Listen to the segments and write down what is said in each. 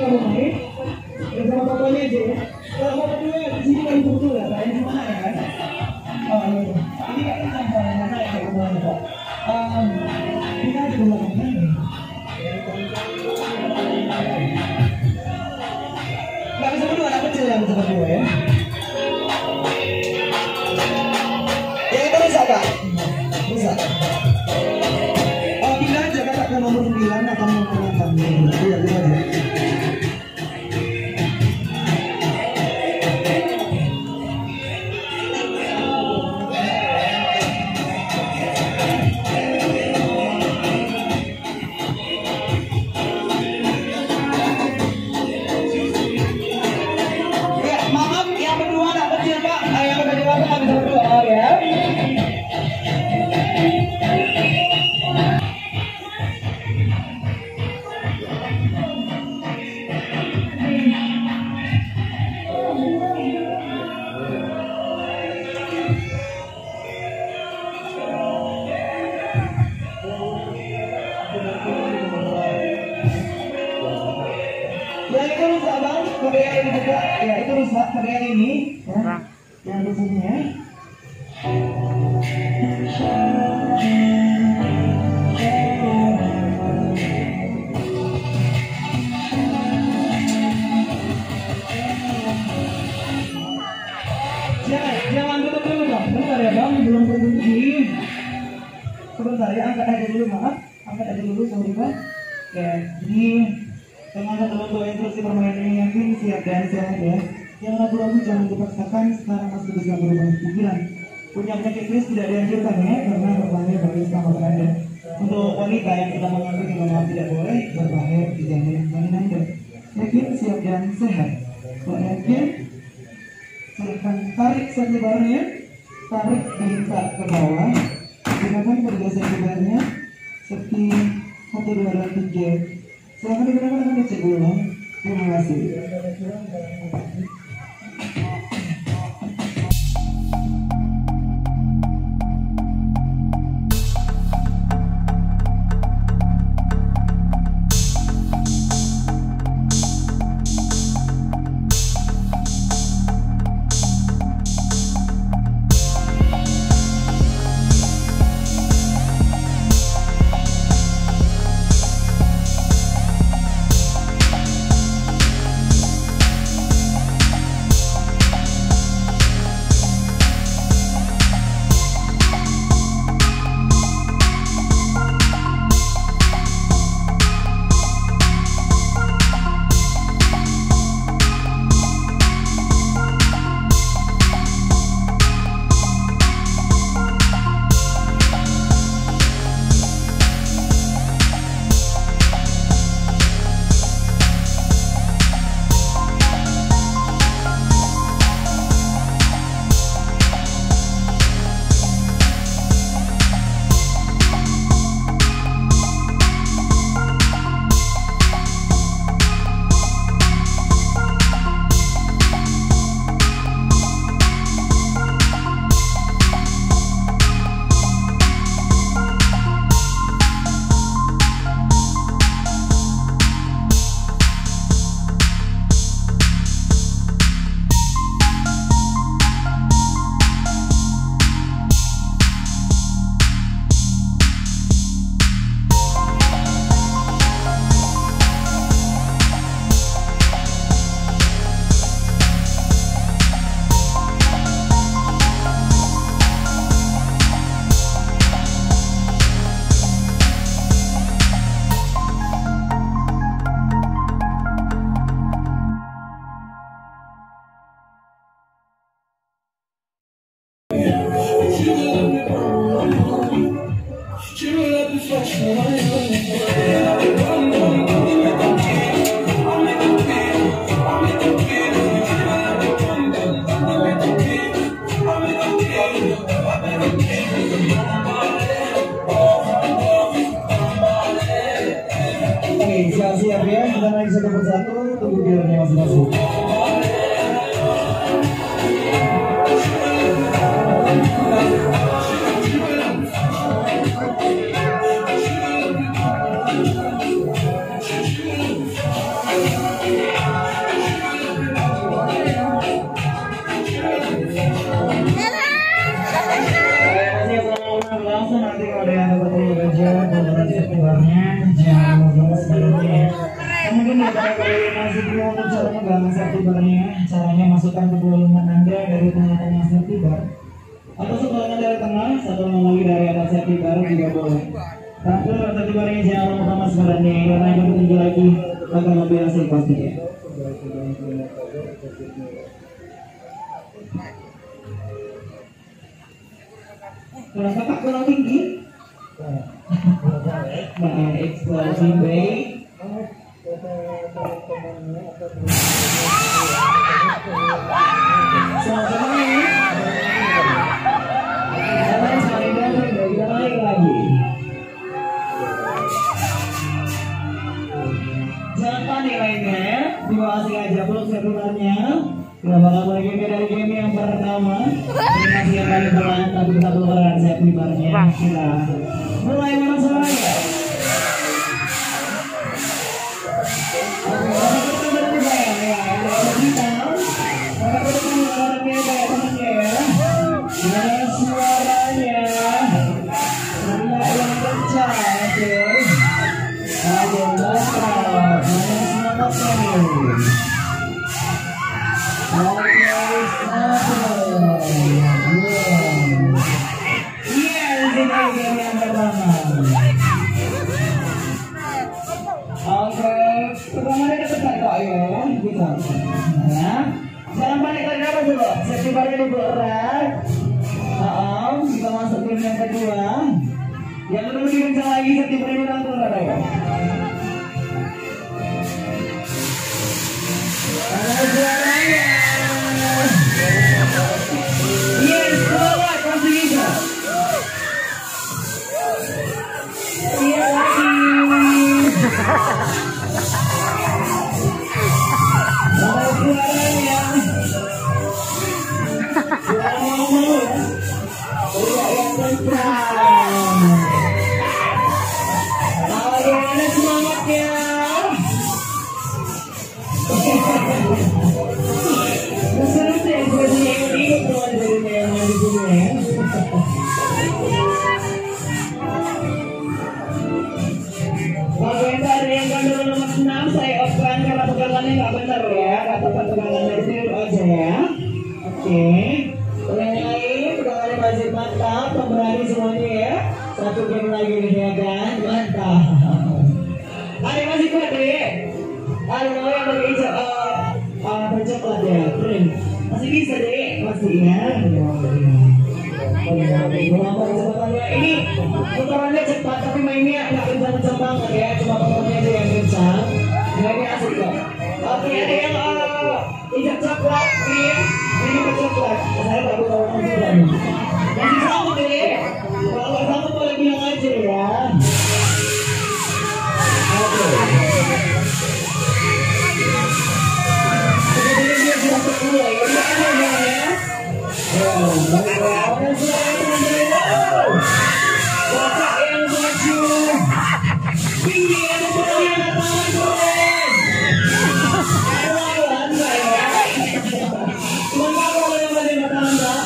bermain bersama bapaknya aja ya. Kalau bapak dua di sini kan betul ya, kayak di mana ya kan? Oh iya, ini kan sampai mana ya kayak kemana Pak? Kita ada belakang ini. Nggak bisa berdua, anak kecil yang bisa berdua ya. Yang itu rusak Kak? Rusak. Pindah aja Kak ke nomor 9 atau nomor 8. Iya, gitu aja. Ya itu rusak bang, kebayang ini juga. Ya itu rusak, kebayang ini ya. Yang di sini ya. Jangan tutup dulu bang, bentar ya bang, belum berhenti. Sebentar ya, angkat aja dulu maaf. Angkat aja dulu, sorry bang. Ya, jadi dengan untuk instruksi permainan ini yakin siap dan sehat ya. Yang ragu-ragu jangan dipaksakan, sekarang masih bisa berubah pikiran. Punya penyakit kritis tidak dianjurkan ya, karena berbahaya bagi keselamatan Anda. Untuk wanita yang kita mengambil memang tidak boleh, berbahaya dijamin Anda. Yakin siap dan sehat. Kalau yakin, silahkan tarik selebarnya, tarik minta ke bawah. Gunakan kedua selebarnya, seperti 1, 2, 3. Silahkan digunakan dengan cek ulang. Terima kasih. Siap-siap ya, kita naik satu persatu, tunggu biarnya masing-masing. kalian masih belum cara megang safety bar-nya, caranya masukkan kedua lengan Anda dari tengah-tengah safety bar atau satu lengan dari tengah, satu lengan lagi dari atas safety bar juga boleh. Tapi safety bar-nya jangan lupa mas badannya karena akan tinggi lagi akan lebih asik pastinya. Kurang kakak kurang tinggi. Nah, eksplosif baik. Jangan panik lainnya, dibawa asik aja peluk sebenarnya. Kita bakal mulai game dari game yang pertama. Ini masih yang kali pelan, tapi kita keluaran safety bar-nya. Kita mulai mana semuanya. Jangan panik tadi apa dulu? Safety bar-nya diberat. Kita masuk game yang kedua. Yang kedua lebih kencang lagi, safety bar-nya dirangkul ada ya. Ada suaranya. Yes, keluar masih bisa. Iya lagi. Ada suaranya. Suara mau ya. Teriak yang kencang. Bagaimana semangatnya? Seru sih ekspresinya ini teman dari yang di sini ya. Bagian dari yang kandungan nomor 6 saya off-kan karena pegangannya nggak benar ya. Katakan pegangan dari sini aja ya. Oke. Yang lain pegangannya masih mantap, pemberani semuanya ya. Satu game lagi nih ya kan, mantap. Ada masih kuat deh. Ada yang pakai hijau, coklat ya, keren. Masih bisa deh, masih ya. Ini putarannya cepat tapi mainnya nggak kencang-kencang banget ya, cuma pokoknya aja yang kencang. Ini asik kok. Oke, ada yang hijau coklat, ini ke coklat. Saya baru tahu juga nih. Masih sama deh. Kalau nggak sama boleh bilang aja ya. Oke. Kemudian dia sudah terkulai, ini ada ya. Orang suara teman-teman. Bapak yang maju. Tinggi ada yang datang keren. Lawan saya. Cuma kalau yang ada datang tak.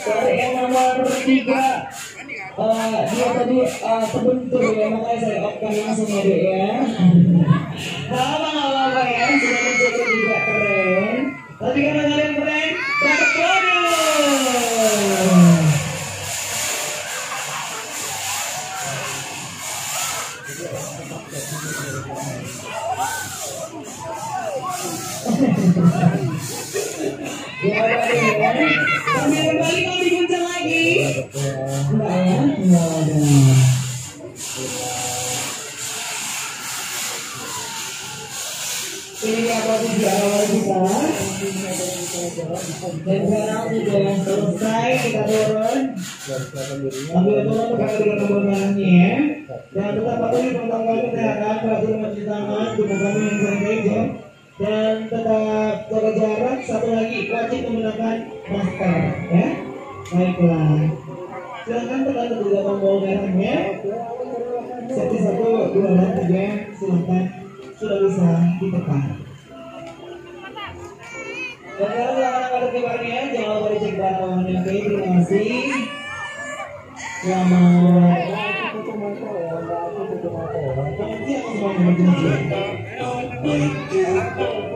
Dari yang nomor 3 dia tadi terbentur ya, makanya saya off-kan langsung ya dek ya. Apa ya, sudah mencoba juga keren. Tapi karena kalian keren, dapat bonus. Ya udah ya. Sambil kembali mau diguncang lagi. Enggak ya? Enggak ada. Ini apa sih di awal kita? Dan sekarang sudah selesai, kita turun. Ambil turun pakai dengan tombol kanannya ya. Dan tetap patuhi protokol kesehatan, peraturan mencuci tangan, gunakan hand sanitizer. Dan tetap jaga jarak. Satu lagi wajib menggunakan masker ya. Baiklah, silakan tekan kedua tombol merahnya. Satu 1, 2, dan 3 silakan sudah bisa ditekan. Dan sekarang silakan angkat kaki barengnya. Jangan lupa dicek barangnya. Oke, terima kasih. Selamat. Selamat siang semuanya.